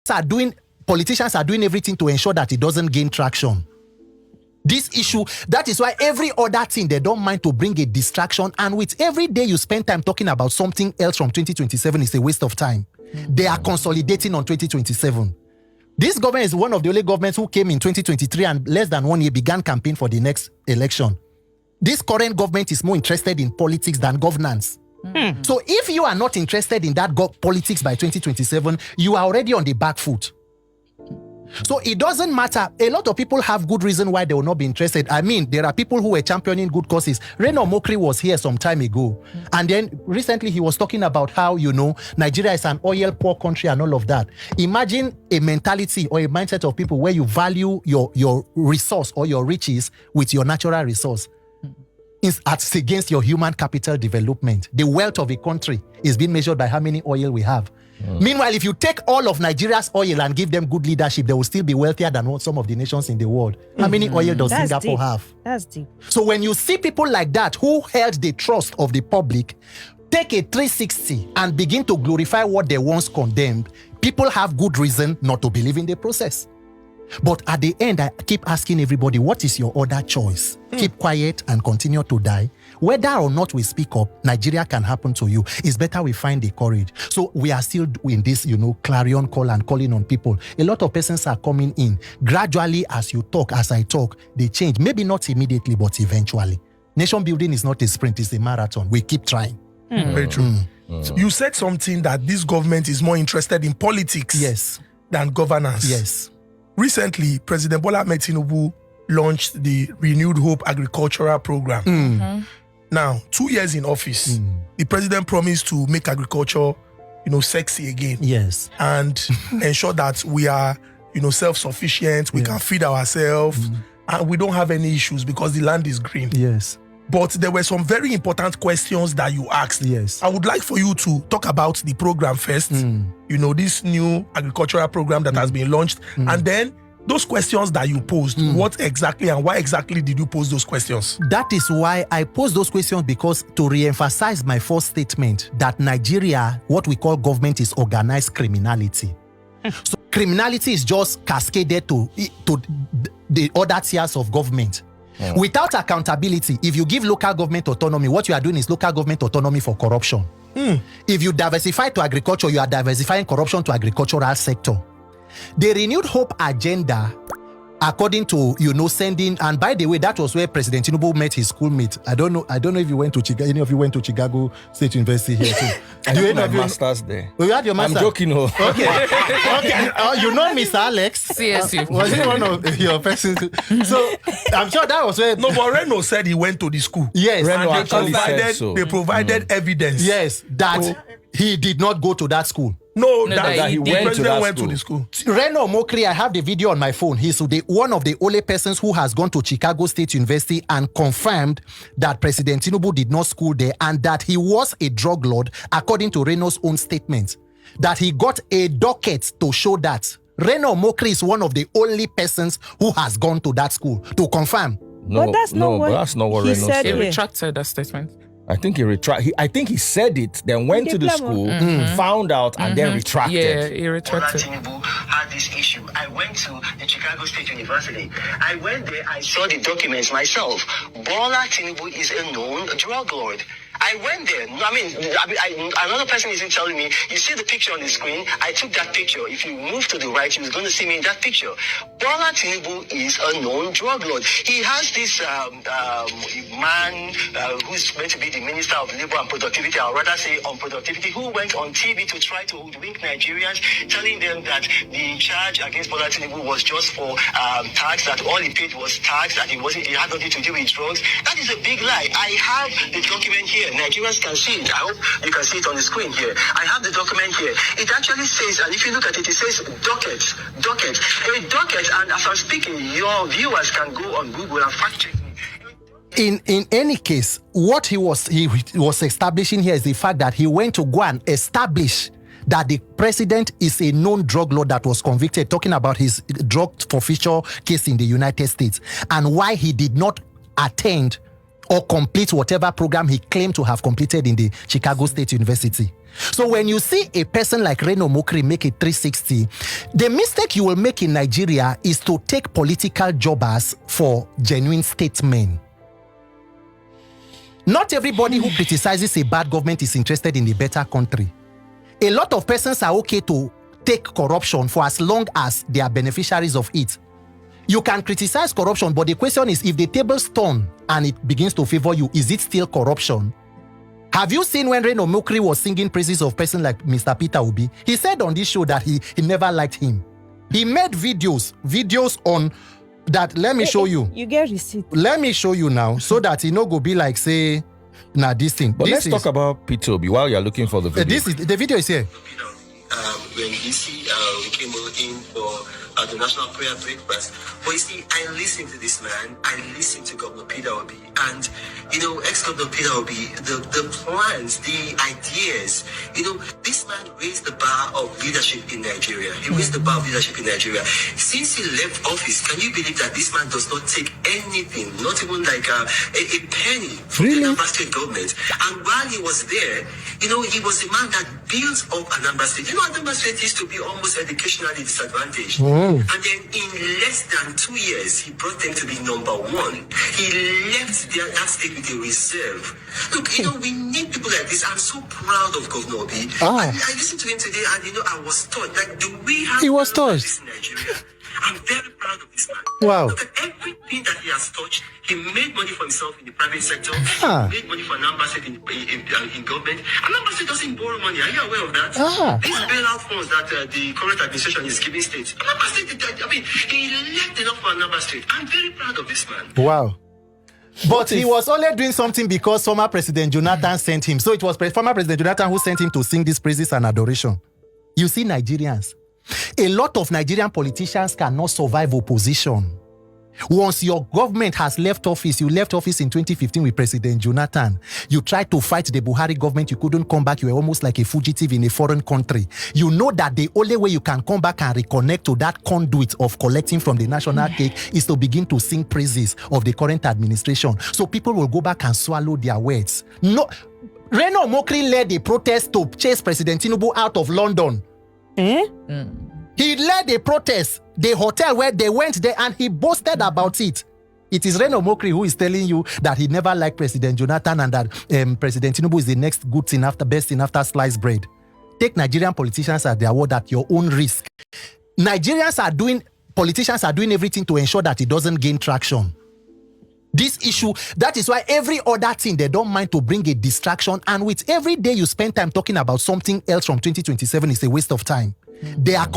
politicians are doing everything to ensure that it doesn't gain traction. This issue, that is why every other thing they don't mind to bring a distraction, and with every day you spend time talking about something else from 2027 is a waste of time. They are consolidating on 2027. This government is one of the only governments who came in 2023 and less than 1 year began campaign for the next election. This current government is more interested in politics than governance. So if you are not interested in that politics by 2027, you are already on the back foot. So it doesn't matter. A lot of people have good reason why they will not be interested. I mean, there are people who were championing good causes. Reno Omokri was here some time ago. And then recently he was talking about how, Nigeria is an oil poor country and all of that. Imagine a mentality or a mindset of people where you value your resource or your riches with your natural resource. It's against your human capital development. The wealth of a country is being measured by how many oil we have. Meanwhile, if you take all of Nigeria's oil and give them good leadership, they will still be wealthier than some of the nations in the world. How many oil does Singapore have? That's deep. So when you see people like that who held the trust of the public, take a 360 and begin to glorify what they once condemned, people have good reason not to believe in the process. But at the end, I keep asking everybody, what is your other choice? Keep quiet and continue to die. Whether or not we speak up, Nigeria can happen to you. It's better we find the courage. So we are still doing this, clarion call and calling on people. A lot of persons are coming in. Gradually, as you talk, as I talk, they change. Maybe not immediately, but eventually. Nation building is not a sprint, it's a marathon. We keep trying. Very true. So you said something that this government is more interested in politics than governance. Yes. Recently, President Bola Ahmed Tinubu launched the Renewed Hope Agricultural Program. Now, 2 years in office, the president promised to make agriculture, sexy again. Yes. And ensure that we are, self-sufficient, we can feed ourselves, and we don't have any issues because the land is green. Yes. But there were some very important questions that you asked. Yes. I would like for you to talk about the program first. This new agricultural program that has been launched. And then those questions that you posed, what exactly and why exactly did you pose those questions? That is why I posed those questions, because to re-emphasize my first statement that Nigeria, what we call government, is organized criminality. So criminality is just cascaded to the other tiers of government. Without accountability, if you give local government autonomy, what you are doing is local government autonomy for corruption. If you diversify to agriculture, you are diversifying corruption to agricultural sector. The Renewed Hope agenda, according to sending, and by the way, that was where President Tinubu met his schoolmate. I don't know if you went to Chicago. Any of you went to Chicago State University here too? I did my master's there. Oh, you had your master's? I'm joking. Okay. You know Mr. Alex? CSU. Was he one of your persons? So I'm sure that was where. No, but Reno said he went to the school. Yes. Reno And actually said so. they provided evidence. Yes, that he did not go to that school. No, that he he went to that went to school. the school. Reno Omokri, I have the video on my phone. He's one of the only persons who has gone to Chicago State University and confirmed that President Tinubu did not school there and that he was a drug lord, according to Reno's own statement. That he got a docket to show that. Reno Omokri is one of the only persons who has gone to that school to confirm. But that's not what Reno he said. He He retracted that statement. I think I think he said it, then went to the school, found out, and then retracted. Yeah, he Bola retracted. Tinubu had this issue. I went to the Chicago State University. I went there, I saw the documents myself. Bola Tinubu is a known drug lord. I went there. Another person isn't telling me. You see the picture on the screen. I took that picture. If you move to the right, you're going to see me in that picture. Bola Tinubu is a known drug lord. He has this man who's meant to be the Minister of Labor and Productivity, or rather say on productivity, who went on TV to try to hoodwink Nigerians, telling them that the charge against Bola Tinubu was just for tax, that all he paid was tax, that it had nothing to do with drugs. That is a big lie. I have the document here. Nigerians can see it. I hope you can see it on the screen here. I have the document here. It actually says, and if you look at it, it says docket. A docket, and as I'm speaking, your viewers can go on Google and fact check me. In any case, what he was establishing here is the fact that he went to go and establish that the president is a known drug lord that was convicted, talking about his drug forfeiture case in the United States, and why he did not attend or complete whatever program he claimed to have completed in the Chicago State University. So when you see a person like Reno Omokri make a 360, the mistake you will make in Nigeria is to take political jobbers for genuine statesmen. Not everybody who criticizes a bad government is interested in a better country. A lot of persons are okay to take corruption for as long as they are beneficiaries of it. You can criticize corruption, but the question is, if the tables turn and it begins to favor you, is it still corruption? Have you seen when Reno Omokri was singing praises of person like Mr. Peter Obi? He said on this show that he never liked him. He made videos on that. Let me show you. You get receipt. Let me show you now, so that it no go be like, say, nah, this thing. But this let's talk about Peter Obi while you're looking for the video. The video is here. When DC came in for the National Prayer Breakfast. But you see, I listened to this man. I listened to Governor Peter Obi. And, ex-Governor Peter Obi, the plans, the ideas, this man raised the bar of leadership in Nigeria. He raised the bar of leadership in Nigeria. Since he left office, can you believe that this man does not take anything, not even like a penny from the Anambra State government? And while he was there, he was a man that built up Anambra State. Anambra State used to be almost educationally disadvantaged. And then in less than 2 years, he brought them to be number one. He left that state with a reserve. Look, we need people like this. I'm so proud of Governor Obi. I listened to him today and, I was touched. Like, do we have He was touched. this in Nigeria? I'm very proud of this man. Wow. Look at everything that he has touched. He made money for himself in the private sector. He made money for Anambra State in government. Anambra State doesn't borrow money. Are you aware of that? These bailout funds that the current administration is giving states. Anambra State, he left enough for Anambra State. I'm very proud of this man. Wow. But he was only doing something because former President Jonathan sent him. So it was former President Jonathan who sent him to sing these praises and adoration. You see, Nigerians, a lot of Nigerian politicians cannot survive opposition. Once your government has left office, you left office in 2015 with President Jonathan. You tried to fight the Buhari government, you couldn't come back. You were almost like a fugitive in a foreign country. You know that the only way you can come back and reconnect to that conduit of collecting from the national cake is to begin to sing praises of the current administration. So people will go back and swallow their words. No, Reno Omokri led a protest to chase President Tinubu out of London. He led a protest, the hotel where they went there, and he boasted about it. It is Reno Omokri who is telling you that he never liked President Jonathan and that President Tinubu is the next good thing after, best thing after sliced bread. Take Nigerian politicians at their word at your own risk. Politicians are doing everything to ensure that it doesn't gain traction. This issue, that is why every other thing they don't mind to bring a distraction, and with every day you spend time talking about something else from 2027 is a waste of time. They are